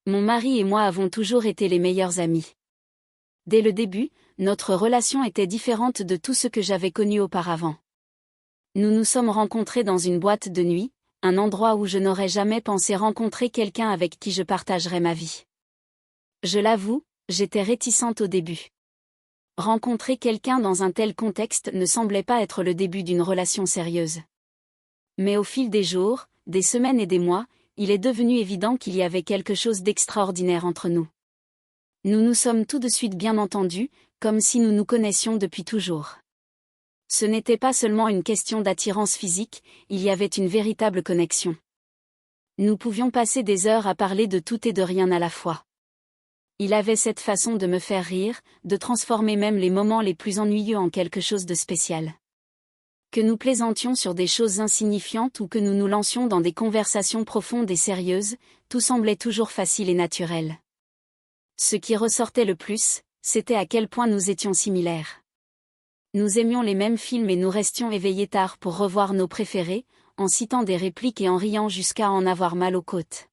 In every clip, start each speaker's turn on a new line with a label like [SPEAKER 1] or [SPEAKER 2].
[SPEAKER 1] Mon mari et moi avons toujours été les meilleurs amis. Dès le début, notre relation était différente de tout ce que j'avais connu auparavant. Nous nous sommes rencontrés dans une boîte de nuit, un endroit où je n'aurais jamais pensé rencontrer quelqu'un avec qui je partagerais ma vie. Je l'avoue, j'étais réticente au début. Rencontrer quelqu'un dans un tel contexte ne semblait pas être le début d'une relation sérieuse. Mais au fil des jours, des semaines et des mois, il est devenu évident qu'il y avait quelque chose d'extraordinaire entre nous. Nous nous sommes tout de suite bien entendus, comme si nous nous connaissions depuis toujours. Ce n'était pas seulement une question d'attirance physique, il y avait une véritable connexion. Nous pouvions passer des heures à parler de tout et de rien à la fois. Il avait cette façon de me faire rire, de transformer même les moments les plus ennuyeux en quelque chose de spécial. Que nous plaisantions sur des choses insignifiantes ou que nous nous lancions dans des conversations profondes et sérieuses, tout semblait toujours facile et naturel. Ce qui ressortait le plus, c'était à quel point nous étions similaires. Nous aimions les mêmes films et nous restions éveillés tard pour revoir nos préférés, en citant des répliques et en riant jusqu'à en avoir mal aux côtes.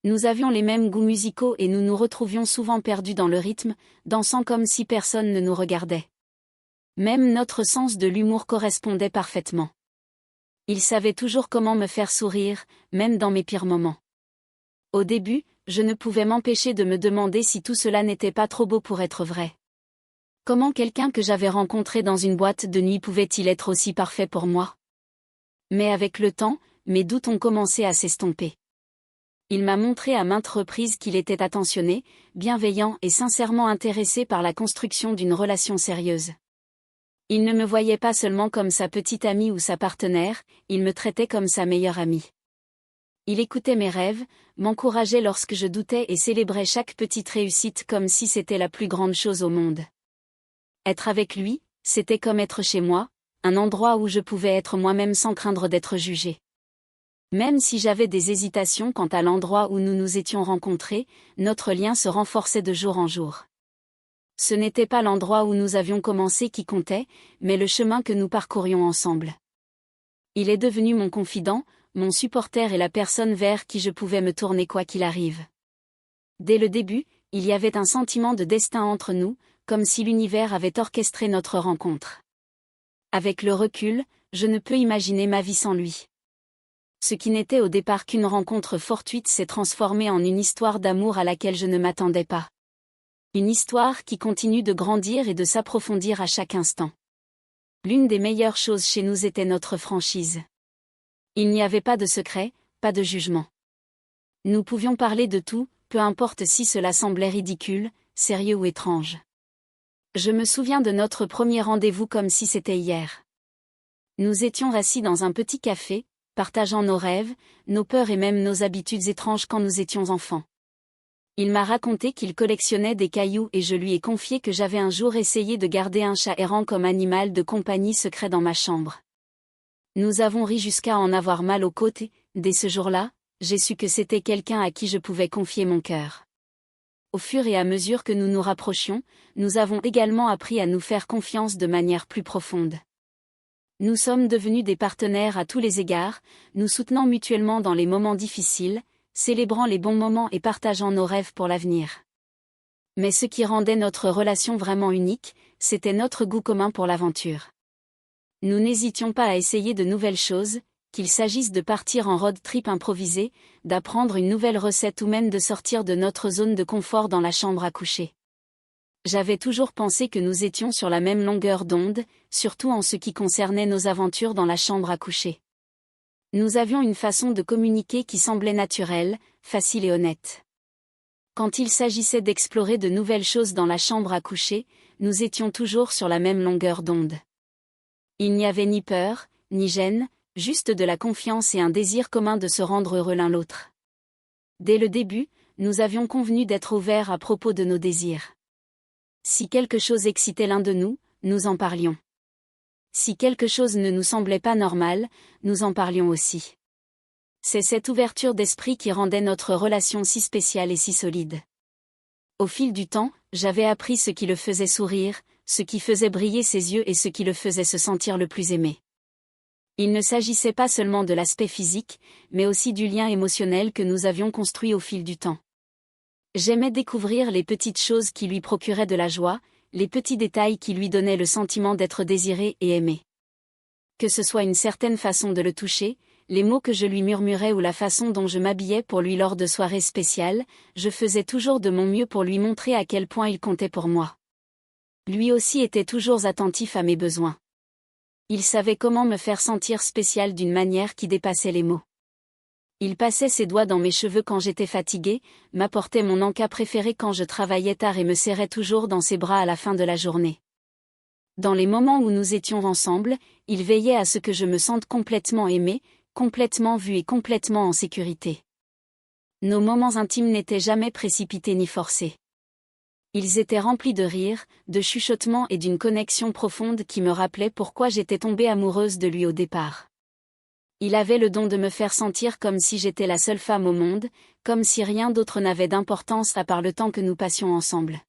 [SPEAKER 1] Nous avions les mêmes goûts musicaux et nous nous retrouvions souvent perdus dans le rythme, dansant comme si personne ne nous regardait. Même notre sens de l'humour correspondait parfaitement. Il savait toujours comment me faire sourire, même dans mes pires moments. Au début, je ne pouvais m'empêcher de me demander si tout cela n'était pas trop beau pour être vrai. Comment quelqu'un que j'avais rencontré dans une boîte de nuit pouvait-il être aussi parfait pour moi? Mais avec le temps, mes doutes ont commencé à s'estomper. Il m'a montré à maintes reprises qu'il était attentionné, bienveillant et sincèrement intéressé par la construction d'une relation sérieuse. Il ne me voyait pas seulement comme sa petite amie ou sa partenaire, il me traitait comme sa meilleure amie. Il écoutait mes rêves, m'encourageait lorsque je doutais et célébrait chaque petite réussite comme si c'était la plus grande chose au monde. Être avec lui, c'était comme être chez moi, un endroit où je pouvais être moi-même sans craindre d'être jugée. Même si j'avais des hésitations quant à l'endroit où nous nous étions rencontrés, notre lien se renforçait de jour en jour. Ce n'était pas l'endroit où nous avions commencé qui comptait, mais le chemin que nous parcourions ensemble. Il est devenu mon confident, mon supporter et la personne vers qui je pouvais me tourner quoi qu'il arrive. Dès le début, il y avait un sentiment de destin entre nous, comme si l'univers avait orchestré notre rencontre. Avec le recul, je ne peux imaginer ma vie sans lui. Ce qui n'était au départ qu'une rencontre fortuite s'est transformé en une histoire d'amour à laquelle je ne m'attendais pas. Une histoire qui continue de grandir et de s'approfondir à chaque instant. L'une des meilleures choses chez nous était notre franchise. Il n'y avait pas de secret, pas de jugement. Nous pouvions parler de tout, peu importe si cela semblait ridicule, sérieux ou étrange. Je me souviens de notre premier rendez-vous comme si c'était hier. Nous étions assis dans un petit café, partageant nos rêves, nos peurs et même nos habitudes étranges quand nous étions enfants. Il m'a raconté qu'il collectionnait des cailloux et je lui ai confié que j'avais un jour essayé de garder un chat errant comme animal de compagnie secret dans ma chambre. Nous avons ri jusqu'à en avoir mal aux côtes et, dès ce jour-là, j'ai su que c'était quelqu'un à qui je pouvais confier mon cœur. Au fur et à mesure que nous nous rapprochions, nous avons également appris à nous faire confiance de manière plus profonde. Nous sommes devenus des partenaires à tous les égards, nous soutenant mutuellement dans les moments difficiles, célébrant les bons moments et partageant nos rêves pour l'avenir. Mais ce qui rendait notre relation vraiment unique, c'était notre goût commun pour l'aventure. Nous n'hésitions pas à essayer de nouvelles choses, qu'il s'agisse de partir en road trip improvisé, d'apprendre une nouvelle recette ou même de sortir de notre zone de confort dans la chambre à coucher. J'avais toujours pensé que nous étions sur la même longueur d'onde, surtout en ce qui concernait nos aventures dans la chambre à coucher. Nous avions une façon de communiquer qui semblait naturelle, facile et honnête. Quand il s'agissait d'explorer de nouvelles choses dans la chambre à coucher, nous étions toujours sur la même longueur d'onde. Il n'y avait ni peur, ni gêne, juste de la confiance et un désir commun de se rendre heureux l'un l'autre. Dès le début, nous avions convenu d'être ouverts à propos de nos désirs. Si quelque chose excitait l'un de nous, nous en parlions. Si quelque chose ne nous semblait pas normal, nous en parlions aussi. C'est cette ouverture d'esprit qui rendait notre relation si spéciale et si solide. Au fil du temps, j'avais appris ce qui le faisait sourire, ce qui faisait briller ses yeux et ce qui le faisait se sentir le plus aimé. Il ne s'agissait pas seulement de l'aspect physique, mais aussi du lien émotionnel que nous avions construit au fil du temps. J'aimais découvrir les petites choses qui lui procuraient de la joie, les petits détails qui lui donnaient le sentiment d'être désiré et aimé. Que ce soit une certaine façon de le toucher, les mots que je lui murmurais ou la façon dont je m'habillais pour lui lors de soirées spéciales, je faisais toujours de mon mieux pour lui montrer à quel point il comptait pour moi. Lui aussi était toujours attentif à mes besoins. Il savait comment me faire sentir spécial d'une manière qui dépassait les mots. Il passait ses doigts dans mes cheveux quand j'étais fatiguée, m'apportait mon encas préféré quand je travaillais tard et me serrait toujours dans ses bras à la fin de la journée. Dans les moments où nous étions ensemble, il veillait à ce que je me sente complètement aimée, complètement vue et complètement en sécurité. Nos moments intimes n'étaient jamais précipités ni forcés. Ils étaient remplis de rires, de chuchotements et d'une connexion profonde qui me rappelait pourquoi j'étais tombée amoureuse de lui au départ. Il avait le don de me faire sentir comme si j'étais la seule femme au monde, comme si rien d'autre n'avait d'importance à part le temps que nous passions ensemble.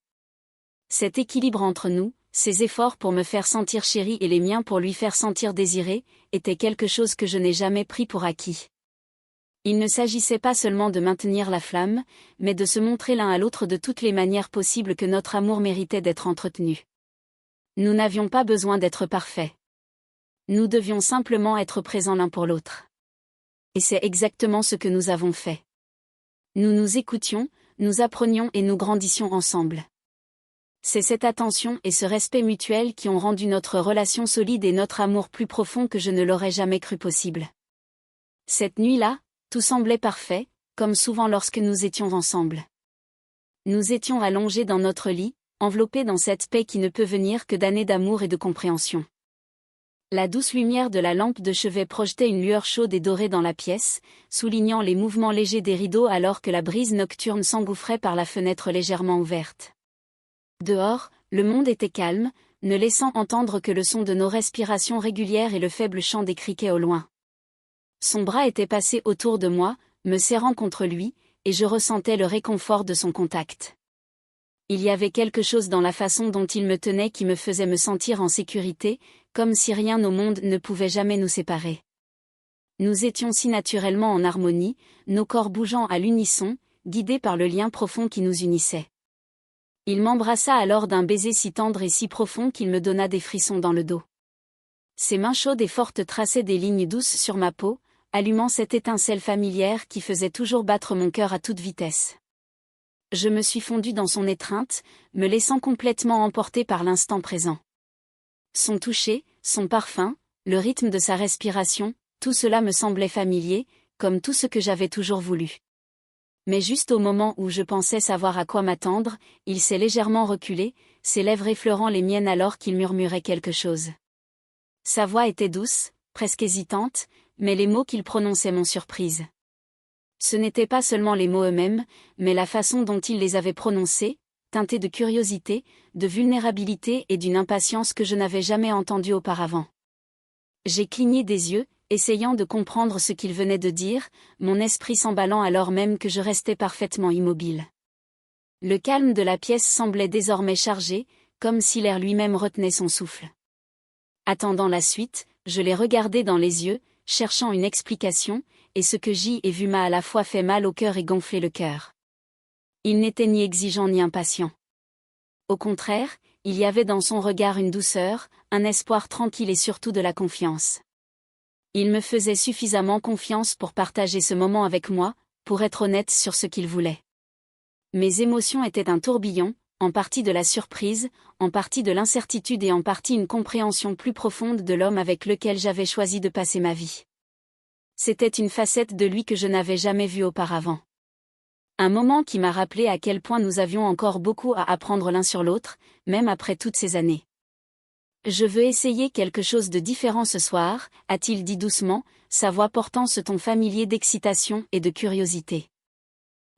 [SPEAKER 1] Cet équilibre entre nous, ses efforts pour me faire sentir chérie et les miens pour lui faire sentir désirée, était quelque chose que je n'ai jamais pris pour acquis. Il ne s'agissait pas seulement de maintenir la flamme, mais de se montrer l'un à l'autre de toutes les manières possibles que notre amour méritait d'être entretenu. Nous n'avions pas besoin d'être parfaits. Nous devions simplement être présents l'un pour l'autre. Et c'est exactement ce que nous avons fait. Nous nous écoutions, nous apprenions et nous grandissions ensemble. C'est cette attention et ce respect mutuel qui ont rendu notre relation solide et notre amour plus profond que je ne l'aurais jamais cru possible. Cette nuit-là, tout semblait parfait, comme souvent lorsque nous étions ensemble. Nous étions allongés dans notre lit, enveloppés dans cette paix qui ne peut venir que d'années d'amour et de compréhension. La douce lumière de la lampe de chevet projetait une lueur chaude et dorée dans la pièce, soulignant les mouvements légers des rideaux alors que la brise nocturne s'engouffrait par la fenêtre légèrement ouverte. Dehors, le monde était calme, ne laissant entendre que le son de nos respirations régulières et le faible chant des criquets au loin. Son bras était passé autour de moi, me serrant contre lui, et je ressentais le réconfort de son contact. Il y avait quelque chose dans la façon dont il me tenait qui me faisait me sentir en sécurité, comme si rien au monde ne pouvait jamais nous séparer. Nous étions si naturellement en harmonie, nos corps bougeant à l'unisson, guidés par le lien profond qui nous unissait. Il m'embrassa alors d'un baiser si tendre et si profond qu'il me donna des frissons dans le dos. Ses mains chaudes et fortes traçaient des lignes douces sur ma peau, allumant cette étincelle familière qui faisait toujours battre mon cœur à toute vitesse. Je me suis fondue dans son étreinte, me laissant complètement emporter par l'instant présent. Son toucher, son parfum, le rythme de sa respiration, tout cela me semblait familier, comme tout ce que j'avais toujours voulu. Mais juste au moment où je pensais savoir à quoi m'attendre, il s'est légèrement reculé, ses lèvres effleurant les miennes alors qu'il murmurait quelque chose. Sa voix était douce, presque hésitante, mais les mots qu'il prononçait m'ont surprise. Ce n'étaient pas seulement les mots eux-mêmes, mais la façon dont il les avait prononcés, teintée de curiosité, de vulnérabilité et d'une impatience que je n'avais jamais entendue auparavant. J'ai cligné des yeux, essayant de comprendre ce qu'il venait de dire, mon esprit s'emballant alors même que je restais parfaitement immobile. Le calme de la pièce semblait désormais chargé, comme si l'air lui-même retenait son souffle. Attendant la suite, je l'ai regardé dans les yeux, cherchant une explication, et ce que j'y ai vu m'a à la fois fait mal au cœur et gonflé le cœur. Il n'était ni exigeant ni impatient. Au contraire, il y avait dans son regard une douceur, un espoir tranquille et surtout de la confiance. Il me faisait suffisamment confiance pour partager ce moment avec moi, pour être honnête sur ce qu'il voulait. Mes émotions étaient un tourbillon, en partie de la surprise, en partie de l'incertitude et en partie une compréhension plus profonde de l'homme avec lequel j'avais choisi de passer ma vie. C'était une facette de lui que je n'avais jamais vue auparavant. Un moment qui m'a rappelé à quel point nous avions encore beaucoup à apprendre l'un sur l'autre, même après toutes ces années. « Je veux essayer quelque chose de différent ce soir », a-t-il dit doucement, sa voix portant ce ton familier d'excitation et de curiosité.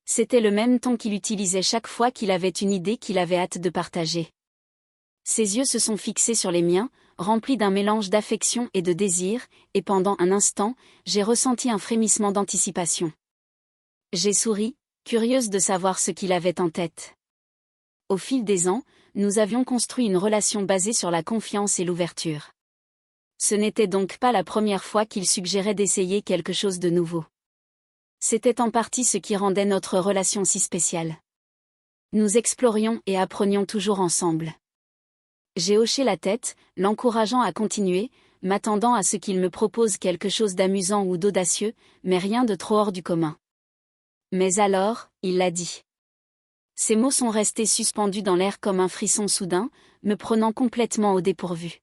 [SPEAKER 1] C'était le même ton qu'il utilisait chaque fois qu'il avait une idée qu'il avait hâte de partager. Ses yeux se sont fixés sur les miens, remplis d'un mélange d'affection et de désir, et pendant un instant, j'ai ressenti un frémissement d'anticipation. J'ai souri, curieuse de savoir ce qu'il avait en tête. Au fil des ans, nous avions construit une relation basée sur la confiance et l'ouverture. Ce n'était donc pas la première fois qu'il suggérait d'essayer quelque chose de nouveau. C'était en partie ce qui rendait notre relation si spéciale. Nous explorions et apprenions toujours ensemble. J'ai hoché la tête, l'encourageant à continuer, m'attendant à ce qu'il me propose quelque chose d'amusant ou d'audacieux, mais rien de trop hors du commun. Mais alors, il l'a dit. Ces mots sont restés suspendus dans l'air comme un frisson soudain, me prenant complètement au dépourvu.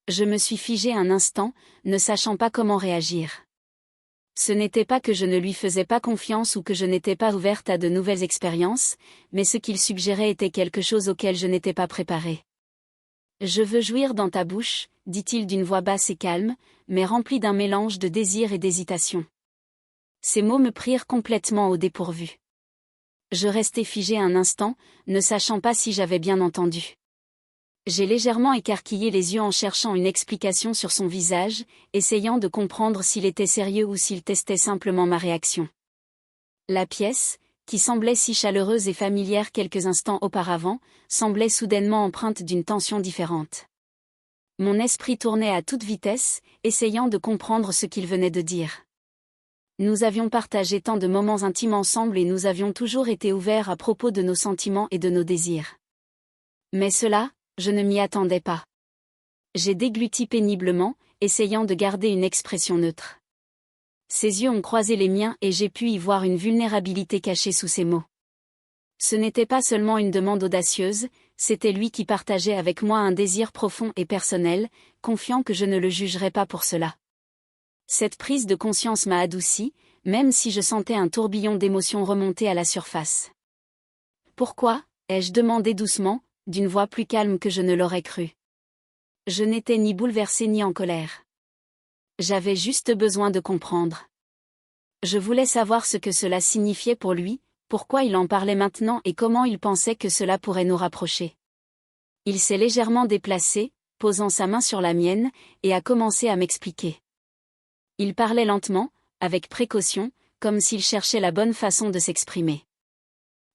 [SPEAKER 1] Je me suis figée un instant, ne sachant pas comment réagir. Ce n'était pas que je ne lui faisais pas confiance ou que je n'étais pas ouverte à de nouvelles expériences, mais ce qu'il suggérait était quelque chose auquel je n'étais pas préparée. « Je veux jouir dans ta bouche », dit-il d'une voix basse et calme, mais remplie d'un mélange de désir et d'hésitation. Ces mots me prirent complètement au dépourvu. Je restai figée un instant, ne sachant pas si j'avais bien entendu. J'ai légèrement écarquillé les yeux en cherchant une explication sur son visage, essayant de comprendre s'il était sérieux ou s'il testait simplement ma réaction. La pièce, qui semblait si chaleureuse et familière quelques instants auparavant, semblait soudainement empreinte d'une tension différente. Mon esprit tournait à toute vitesse, essayant de comprendre ce qu'il venait de dire. Nous avions partagé tant de moments intimes ensemble et nous avions toujours été ouverts à propos de nos sentiments et de nos désirs. Mais cela, je ne m'y attendais pas. J'ai dégluti péniblement, essayant de garder une expression neutre. Ses yeux ont croisé les miens et j'ai pu y voir une vulnérabilité cachée sous ses mots. Ce n'était pas seulement une demande audacieuse, c'était lui qui partageait avec moi un désir profond et personnel, confiant que je ne le jugerais pas pour cela. Cette prise de conscience m'a adoucie, même si je sentais un tourbillon d'émotions remonter à la surface. « Pourquoi ?» ai-je demandé doucement, d'une voix plus calme que je ne l'aurais cru. Je n'étais ni bouleversée ni en colère. J'avais juste besoin de comprendre. Je voulais savoir ce que cela signifiait pour lui, pourquoi il en parlait maintenant et comment il pensait que cela pourrait nous rapprocher. Il s'est légèrement déplacé, posant sa main sur la mienne, et a commencé à m'expliquer. Il parlait lentement, avec précaution, comme s'il cherchait la bonne façon de s'exprimer.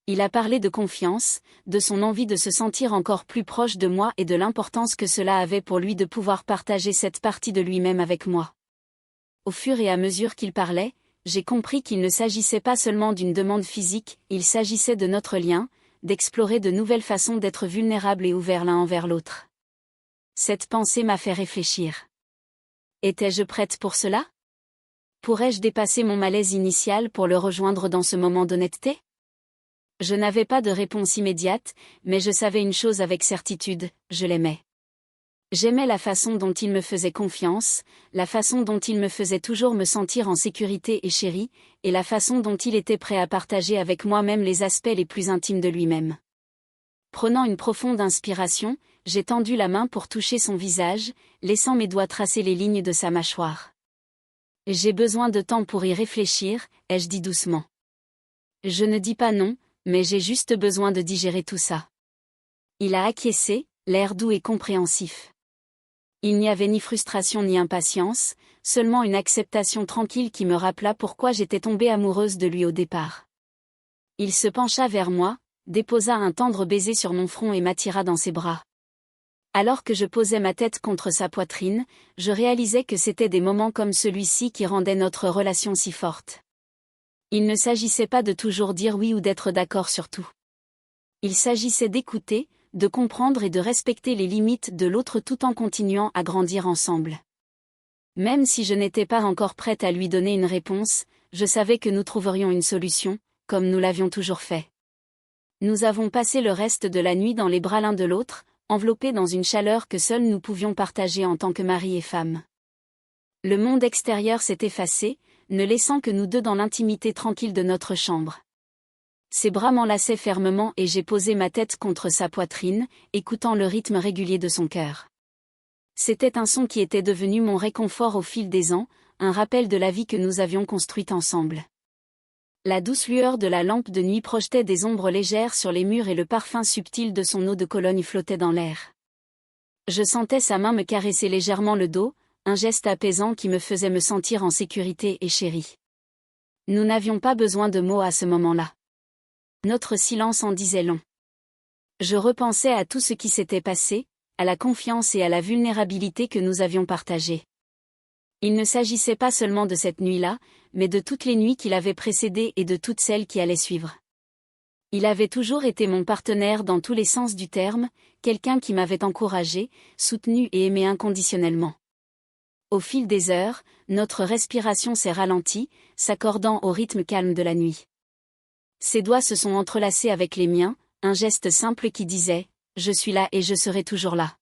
[SPEAKER 1] Il a parlé de confiance, de son envie de se sentir encore plus proche de moi et de l'importance que cela avait pour lui de pouvoir partager cette partie de lui-même avec moi. Au fur et à mesure qu'il parlait, j'ai compris qu'il ne s'agissait pas seulement d'une demande physique, il s'agissait de notre lien, d'explorer de nouvelles façons d'être vulnérables et ouverts l'un envers l'autre. Cette pensée m'a fait réfléchir. Étais-je prête pour cela ? Pourrais-je dépasser mon malaise initial pour le rejoindre dans ce moment d'honnêteté ? Je n'avais pas de réponse immédiate, mais je savais une chose avec certitude, je l'aimais. J'aimais la façon dont il me faisait confiance, la façon dont il me faisait toujours me sentir en sécurité et chérie, et la façon dont il était prêt à partager avec moi-même les aspects les plus intimes de lui-même. Prenant une profonde inspiration, j'ai tendu la main pour toucher son visage, laissant mes doigts tracer les lignes de sa mâchoire. « J'ai besoin de temps pour y réfléchir », ai-je dit doucement. Je ne dis pas non, mais j'ai juste besoin de digérer tout ça. Il a acquiescé, l'air doux et compréhensif. Il n'y avait ni frustration ni impatience, seulement une acceptation tranquille qui me rappela pourquoi j'étais tombée amoureuse de lui au départ. Il se pencha vers moi, déposa un tendre baiser sur mon front et m'attira dans ses bras. Alors que je posais ma tête contre sa poitrine, je réalisais que c'était des moments comme celui-ci qui rendaient notre relation si forte. Il ne s'agissait pas de toujours dire oui ou d'être d'accord sur tout. Il s'agissait d'écouter, de comprendre et de respecter les limites de l'autre tout en continuant à grandir ensemble. Même si je n'étais pas encore prête à lui donner une réponse, je savais que nous trouverions une solution, comme nous l'avions toujours fait. Nous avons passé le reste de la nuit dans les bras l'un de l'autre, enveloppés dans une chaleur que seuls nous pouvions partager en tant que mari et femme. Le monde extérieur s'est effacé, ne laissant que nous deux dans l'intimité tranquille de notre chambre. Ses bras m'enlaçaient fermement et j'ai posé ma tête contre sa poitrine, écoutant le rythme régulier de son cœur. C'était un son qui était devenu mon réconfort au fil des ans, un rappel de la vie que nous avions construite ensemble. La douce lueur de la lampe de nuit projetait des ombres légères sur les murs et le parfum subtil de son eau de Cologne flottait dans l'air. Je sentais sa main me caresser légèrement le dos, un geste apaisant qui me faisait me sentir en sécurité et chérie. Nous n'avions pas besoin de mots à ce moment-là. Notre silence en disait long. Je repensais à tout ce qui s'était passé, à la confiance et à la vulnérabilité que nous avions partagées. Il ne s'agissait pas seulement de cette nuit-là, mais de toutes les nuits qui l'avaient précédée et de toutes celles qui allaient suivre. Il avait toujours été mon partenaire dans tous les sens du terme, quelqu'un qui m'avait encouragé, soutenu et aimé inconditionnellement. Au fil des heures, notre respiration s'est ralentie, s'accordant au rythme calme de la nuit. Ses doigts se sont entrelacés avec les miens, un geste simple qui disait « Je suis là et je serai toujours là ».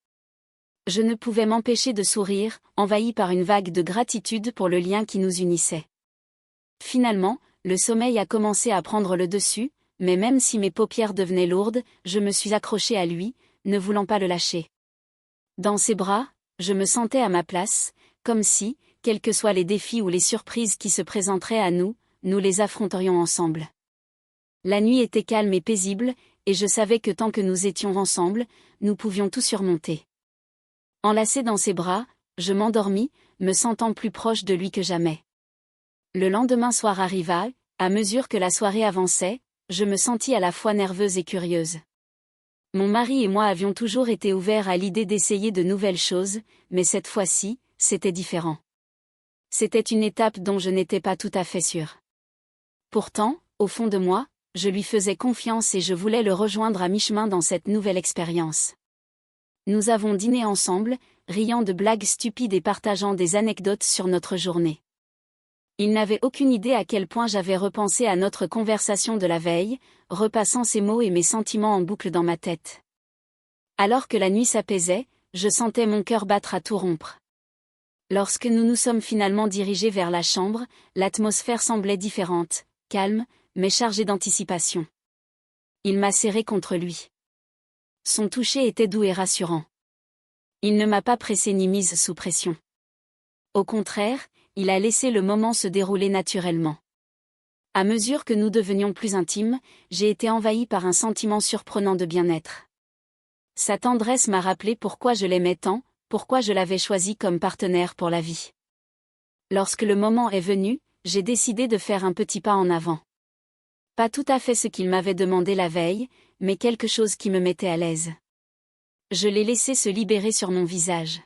[SPEAKER 1] Je ne pouvais m'empêcher de sourire, envahi par une vague de gratitude pour le lien qui nous unissait. Finalement, le sommeil a commencé à prendre le dessus, mais même si mes paupières devenaient lourdes, je me suis accrochée à lui, ne voulant pas le lâcher. Dans ses bras, je me sentais à ma place, comme si, quels que soient les défis ou les surprises qui se présenteraient à nous, nous les affronterions ensemble. La nuit était calme et paisible, et je savais que tant que nous étions ensemble, nous pouvions tout surmonter. Enlacée dans ses bras, je m'endormis, me sentant plus proche de lui que jamais. Le lendemain soir arriva, à mesure que la soirée avançait, je me sentis à la fois nerveuse et curieuse. Mon mari et moi avions toujours été ouverts à l'idée d'essayer de nouvelles choses, mais cette fois-ci, c'était différent. C'était une étape dont je n'étais pas tout à fait sûre. Pourtant, au fond de moi, je lui faisais confiance et je voulais le rejoindre à mi-chemin dans cette nouvelle expérience. Nous avons dîné ensemble, riant de blagues stupides et partageant des anecdotes sur notre journée. Il n'avait aucune idée à quel point j'avais repensé à notre conversation de la veille, repassant ces mots et mes sentiments en boucle dans ma tête. Alors que la nuit s'apaisait, je sentais mon cœur battre à tout rompre. Lorsque nous nous sommes finalement dirigés vers la chambre, l'atmosphère semblait différente, calme, mais chargée d'anticipation. Il m'a serré contre lui. Son toucher était doux et rassurant. Il ne m'a pas pressée ni mise sous pression. Au contraire, il a laissé le moment se dérouler naturellement. À mesure que nous devenions plus intimes, j'ai été envahie par un sentiment surprenant de bien-être. Sa tendresse m'a rappelé pourquoi je l'aimais tant, pourquoi je l'avais choisi comme partenaire pour la vie. Lorsque le moment est venu, j'ai décidé de faire un petit pas en avant. Pas tout à fait ce qu'il m'avait demandé la veille, mais quelque chose qui me mettait à l'aise. Je l'ai laissé se libérer sur mon visage.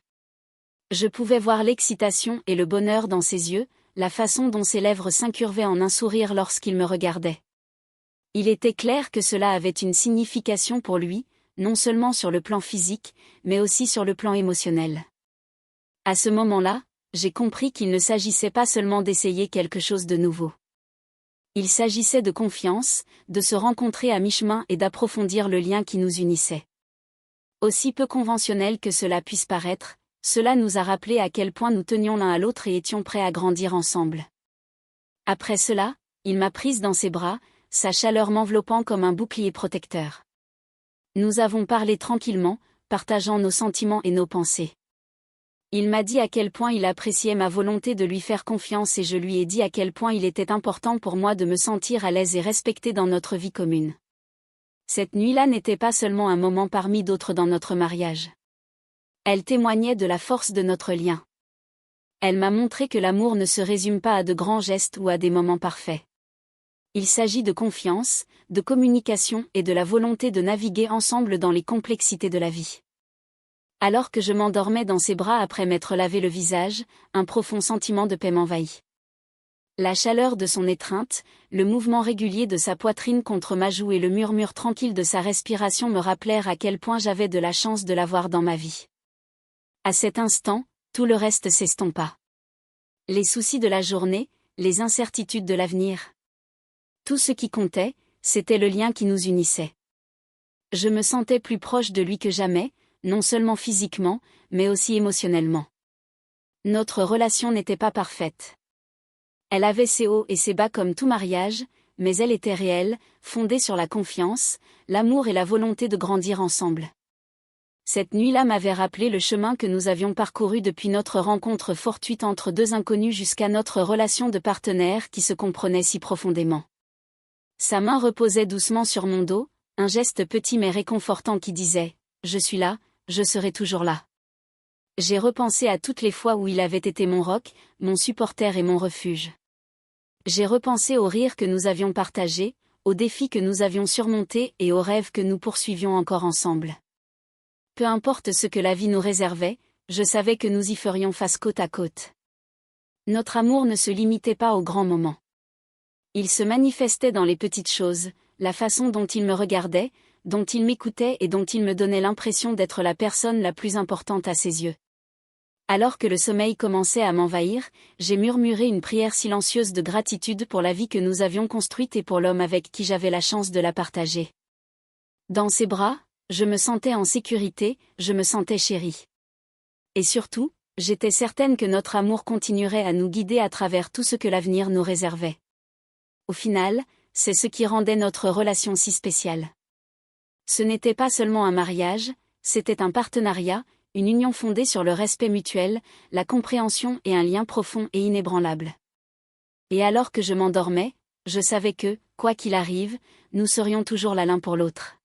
[SPEAKER 1] Je pouvais voir l'excitation et le bonheur dans ses yeux, la façon dont ses lèvres s'incurvaient en un sourire lorsqu'il me regardait. Il était clair que cela avait une signification pour lui, non seulement sur le plan physique, mais aussi sur le plan émotionnel. À ce moment-là, j'ai compris qu'il ne s'agissait pas seulement d'essayer quelque chose de nouveau. Il s'agissait de confiance, de se rencontrer à mi-chemin et d'approfondir le lien qui nous unissait. Aussi peu conventionnel que cela puisse paraître, cela nous a rappelé à quel point nous tenions l'un à l'autre et étions prêts à grandir ensemble. Après cela, il m'a prise dans ses bras, sa chaleur m'enveloppant comme un bouclier protecteur. Nous avons parlé tranquillement, partageant nos sentiments et nos pensées. Il m'a dit à quel point il appréciait ma volonté de lui faire confiance et je lui ai dit à quel point il était important pour moi de me sentir à l'aise et respectée dans notre vie commune. Cette nuit-là n'était pas seulement un moment parmi d'autres dans notre mariage. Elle témoignait de la force de notre lien. Elle m'a montré que l'amour ne se résume pas à de grands gestes ou à des moments parfaits. Il s'agit de confiance, de communication et de la volonté de naviguer ensemble dans les complexités de la vie. Alors que je m'endormais dans ses bras après m'être lavé le visage, un profond sentiment de paix m'envahit. La chaleur de son étreinte, le mouvement régulier de sa poitrine contre ma joue et le murmure tranquille de sa respiration me rappelèrent à quel point j'avais de la chance de l'avoir dans ma vie. À cet instant, tout le reste s'estompa. Les soucis de la journée, les incertitudes de l'avenir. Tout ce qui comptait, c'était le lien qui nous unissait. Je me sentais plus proche de lui que jamais, non seulement physiquement, mais aussi émotionnellement. Notre relation n'était pas parfaite. Elle avait ses hauts et ses bas comme tout mariage, mais elle était réelle, fondée sur la confiance, l'amour et la volonté de grandir ensemble. Cette nuit-là m'avait rappelé le chemin que nous avions parcouru depuis notre rencontre fortuite entre deux inconnus jusqu'à notre relation de partenaire qui se comprenait si profondément. Sa main reposait doucement sur mon dos, un geste petit mais réconfortant qui disait « Je suis là, je serai toujours là ». J'ai repensé à toutes les fois où il avait été mon roc, mon supporter et mon refuge. J'ai repensé aux rires que nous avions partagés, aux défis que nous avions surmontés et aux rêves que nous poursuivions encore ensemble. Peu importe ce que la vie nous réservait, je savais que nous y ferions face côte à côte. Notre amour ne se limitait pas aux grands moments. Il se manifestait dans les petites choses, la façon dont il me regardait, dont il m'écoutait et dont il me donnait l'impression d'être la personne la plus importante à ses yeux. Alors que le sommeil commençait à m'envahir, j'ai murmuré une prière silencieuse de gratitude pour la vie que nous avions construite et pour l'homme avec qui j'avais la chance de la partager. Dans ses bras, je me sentais en sécurité, je me sentais chérie. Et surtout, j'étais certaine que notre amour continuerait à nous guider à travers tout ce que l'avenir nous réservait. Au final, c'est ce qui rendait notre relation si spéciale. Ce n'était pas seulement un mariage, c'était un partenariat, une union fondée sur le respect mutuel, la compréhension et un lien profond et inébranlable. Et alors que je m'endormais, je savais que, quoi qu'il arrive, nous serions toujours là l'un pour l'autre.